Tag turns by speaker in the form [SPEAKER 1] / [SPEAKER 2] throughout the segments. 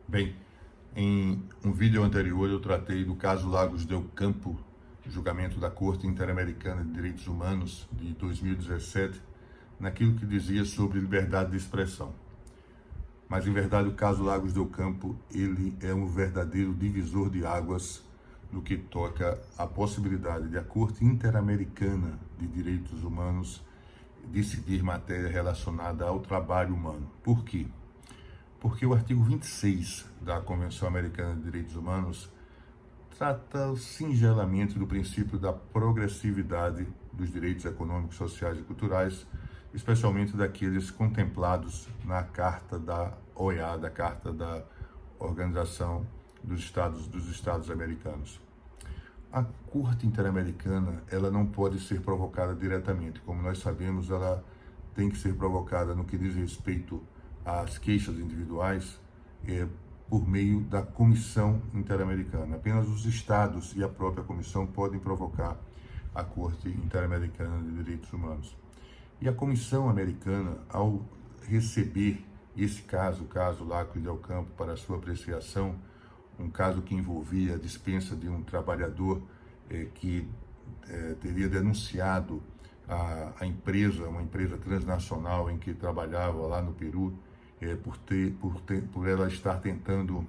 [SPEAKER 1] Bem, em um vídeo anterior eu tratei do caso Lagos del Campo, julgamento da Corte Interamericana de Direitos Humanos de 2017, naquilo que dizia sobre liberdade de expressão. Mas, em verdade, o caso Lagos del Campo, ele é um verdadeiro divisor de águas no que toca à possibilidade de a Corte Interamericana de Direitos Humanos decidir matéria relacionada ao trabalho humano. Por quê? Porque o artigo 26 da Convenção Americana de Direitos Humanos trata singelamente do princípio da progressividade dos direitos econômicos, sociais e culturais, especialmente daqueles contemplados na Carta da OEA, da Carta da Organização dos Estados Americanos. A Corte Interamericana, ela não pode ser provocada diretamente. Como nós sabemos, ela tem que ser provocada no que diz respeito às queixas individuais por meio da Comissão Interamericana. Apenas os estados e a própria comissão podem provocar a Corte Interamericana de Direitos Humanos. E a Comissão Americana, ao receber esse caso, o caso Lagos del Campo, para sua apreciação, um caso que envolvia a dispensa de um trabalhador que teria denunciado a empresa, uma empresa transnacional em que trabalhava lá no Peru, por ela estar tentando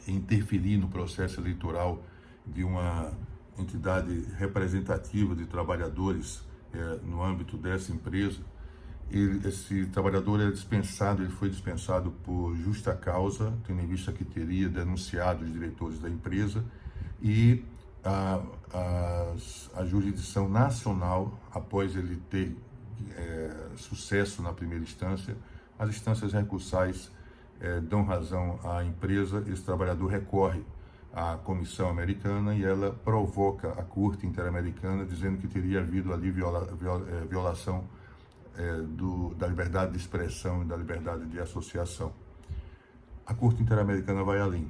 [SPEAKER 1] interferir no processo eleitoral de uma entidade representativa de trabalhadores no âmbito dessa empresa. Esse trabalhador ele foi dispensado por justa causa, tendo em vista que teria denunciado os diretores da empresa, e a jurisdição nacional, após ele ter sucesso na primeira instância, as instâncias recursais dão razão à empresa. Esse trabalhador recorre à Comissão Americana e ela provoca a Corte Interamericana, dizendo que teria havido ali violação da liberdade de expressão e da liberdade de associação. A Corte Interamericana vai além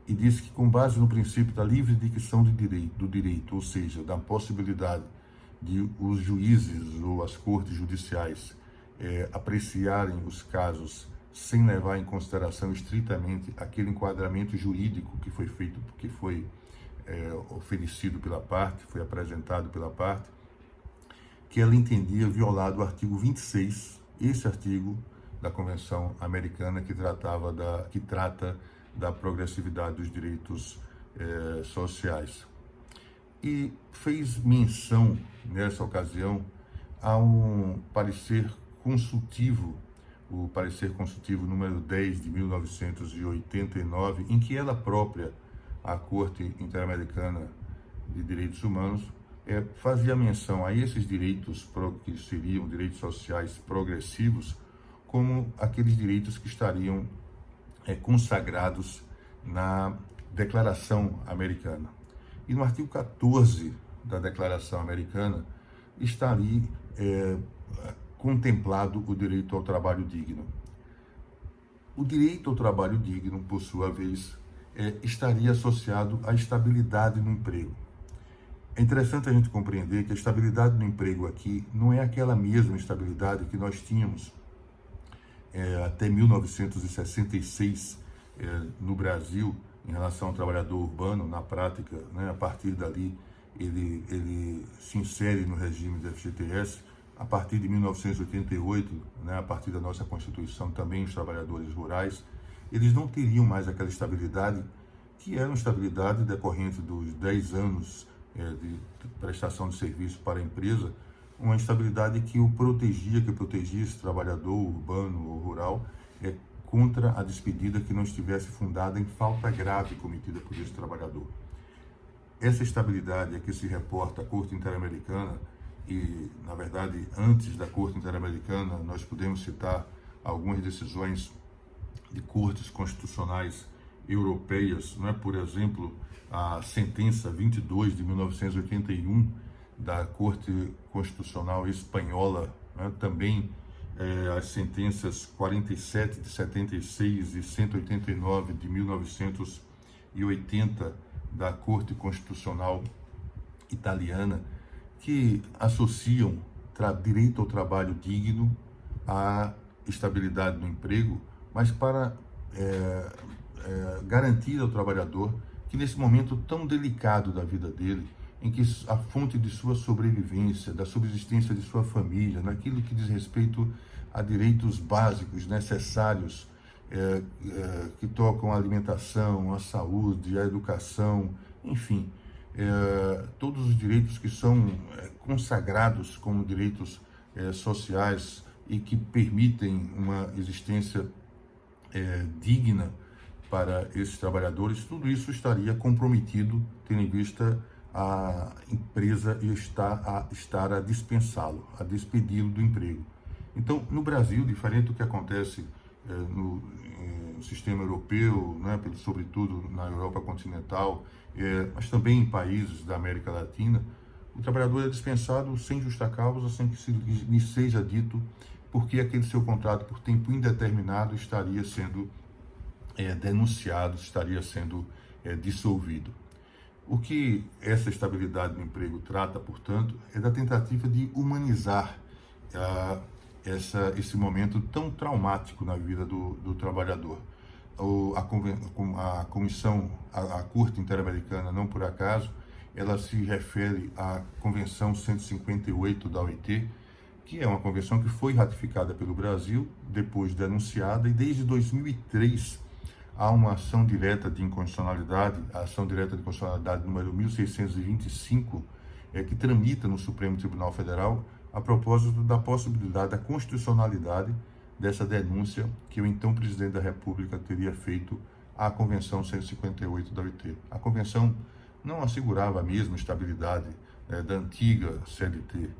[SPEAKER 1] e diz que, com base no princípio da livre dicção do direito, ou seja, da possibilidade de os juízes ou as cortes judiciais apreciarem os casos sem levar em consideração estritamente aquele enquadramento jurídico que foi feito, que foi oferecido pela parte, foi apresentado pela parte, que ela entendia violado o artigo 26, esse artigo da Convenção Americana que trata da progressividade dos direitos sociais. E fez menção, nessa ocasião, a um parecer consultivo, o parecer consultivo número 10 de 1989, em que ela própria, a Corte Interamericana de Direitos Humanos, fazia menção a esses direitos que seriam direitos sociais progressivos como aqueles direitos que estariam consagrados na Declaração Americana. E no artigo 14 da Declaração Americana está ali contemplado o direito ao trabalho digno. O direito ao trabalho digno, por sua vez, estaria associado à estabilidade no emprego. É interessante a gente compreender que a estabilidade no emprego aqui não é aquela mesma estabilidade que nós tínhamos até 1966 no Brasil em relação ao trabalhador urbano. Na prática, né, a partir dali ele se insere no regime do FGTS. A partir de 1988, né, a partir da nossa Constituição, também os trabalhadores rurais, eles não teriam mais aquela estabilidade que era uma estabilidade decorrente dos 10 anos de prestação de serviço para a empresa, uma estabilidade que protegia esse trabalhador urbano ou rural contra a despedida que não estivesse fundada em falta grave cometida por esse trabalhador. Essa estabilidade é que se reporta à Corte Interamericana e, na verdade, antes da Corte Interamericana, nós podemos citar algumas decisões de cortes constitucionais europeias, não é? Por exemplo, a sentença 22 de 1981 da Corte Constitucional Espanhola, né? Também as sentenças 47 de 76 e 189 de 1980 da Corte Constitucional Italiana, que associam direito ao trabalho digno à estabilidade no emprego, mas para garantir ao trabalhador que nesse momento tão delicado da vida dele, em que a fonte de sua sobrevivência, da subsistência de sua família, naquilo que diz respeito a direitos básicos necessários que tocam a alimentação, a saúde, a educação, enfim, todos os direitos que são consagrados como direitos sociais e que permitem uma existência digna para esses trabalhadores, tudo isso estaria comprometido, tendo em vista a empresa estar a dispensá-lo, a despedi-lo do emprego. Então, no Brasil, diferente do que acontece no sistema europeu, né, sobretudo na Europa continental, mas também em países da América Latina, o trabalhador é dispensado sem justa causa, sem que lhe seja dito porque aquele seu contrato por tempo indeterminado estaria sendo denunciado, estaria sendo dissolvido. O que essa estabilidade do emprego trata, portanto, é da tentativa de humanizar esse momento tão traumático na vida do trabalhador. A comissão, a Corte Interamericana, não por acaso, ela se refere à Convenção 158 da OIT, que é uma convenção que foi ratificada pelo Brasil, depois denunciada, e desde 2003 há uma ação direta de inconstitucionalidade, a ação direta de inconstitucionalidade número 1625, que tramita no Supremo Tribunal Federal a propósito da possibilidade da constitucionalidade dessa denúncia que o então presidente da República teria feito à Convenção 158 da OIT. A Convenção não assegurava a mesma estabilidade da antiga CLT.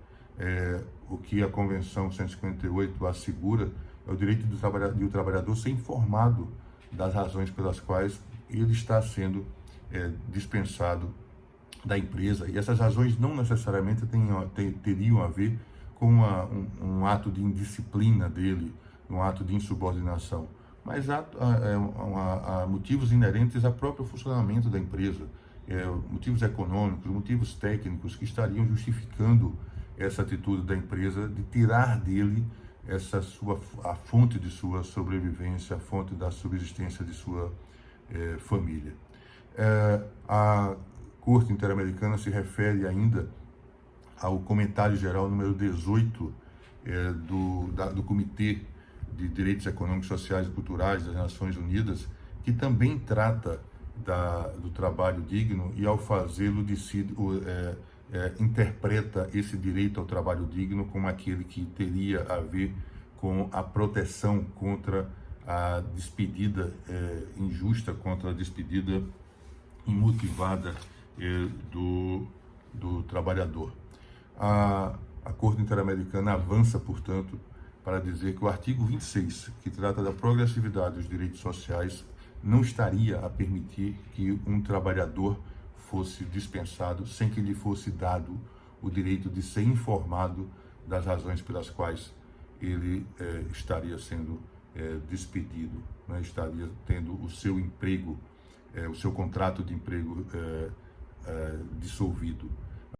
[SPEAKER 1] O que a Convenção 158 assegura é o direito do trabalhador ser informado das razões pelas quais ele está sendo dispensado da empresa. E essas razões não necessariamente teriam a ver com um ato de indisciplina dele, um ato de insubordinação, mas há motivos inerentes ao próprio funcionamento da empresa, motivos econômicos, motivos técnicos que estariam justificando essa atitude da empresa de tirar dele a fonte de sua sobrevivência, a fonte da subsistência de sua família. A Corte Interamericana se refere ainda ao comentário geral número 18 do Comitê de Direitos Econômicos, Sociais e Culturais das Nações Unidas, que também trata do trabalho digno e, ao fazê-lo, interpreta esse direito ao trabalho digno como aquele que teria a ver com a proteção contra a despedida injusta, contra a despedida imotivada do trabalhador. A Corte Interamericana avança, portanto, para dizer que o artigo 26, que trata da progressividade dos direitos sociais, não estaria a permitir que um trabalhador fosse dispensado sem que lhe fosse dado o direito de ser informado das razões pelas quais ele estaria sendo despedido, né? Estaria tendo o seu emprego, o seu contrato de emprego dissolvido.